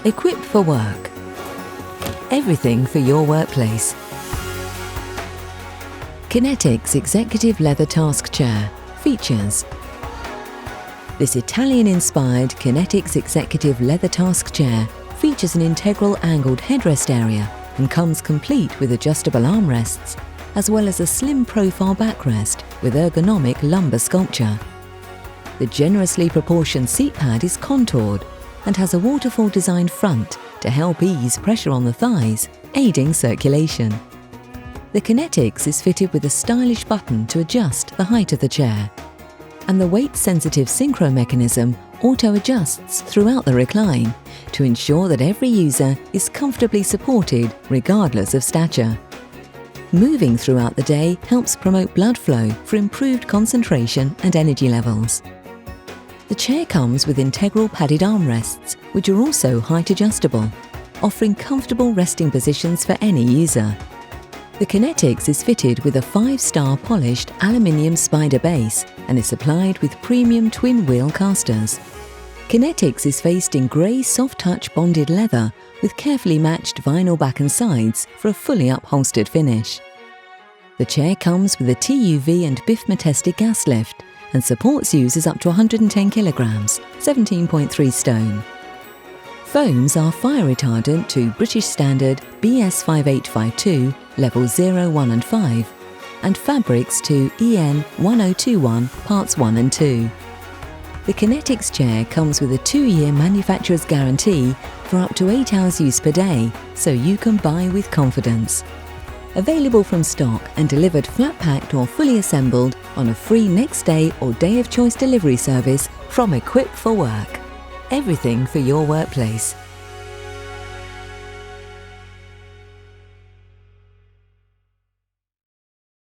Equipped for work. Everything for your workplace. Kinetix Executive Leather Task Chair. Features. This Italian-inspired Kinetix Executive Leather Task Chair features an integral angled headrest area and comes complete with adjustable armrests, as well as a slim profile backrest with ergonomic lumbar sculpture. The generously proportioned seat pad is contoured and has a waterfall designed front to help ease pressure on the thighs, aiding circulation. The Kinetix is fitted with a stylish button to adjust the height of the chair, and the weight-sensitive synchro mechanism auto-adjusts throughout the recline to ensure that every user is comfortably supported regardless of stature. Moving throughout the day helps promote blood flow for improved concentration and energy levels. The chair comes with integral padded armrests, which are also height adjustable, offering comfortable resting positions for any user. The Kinetix is fitted with a 5-star polished aluminium spider base and is supplied with premium twin-wheel casters. Kinetix is faced in grey soft-touch bonded leather with carefully matched vinyl back and sides for a fully upholstered finish. The chair comes with a TUV and BIFMA-tested gas lift and supports users up to 110 kilograms, 17.3 stone. Foams are fire retardant to British Standard BS 5852 Level 0, 1 and 5, and fabrics to EN 1021 Parts 1 and 2. The Kinetix chair comes with a 2-year manufacturer's guarantee for up to 8 hours use per day, so you can buy with confidence. Available from stock and delivered flat-packed or fully assembled on a free next day or day of choice delivery service from Equipped for Work. Everything for your workplace.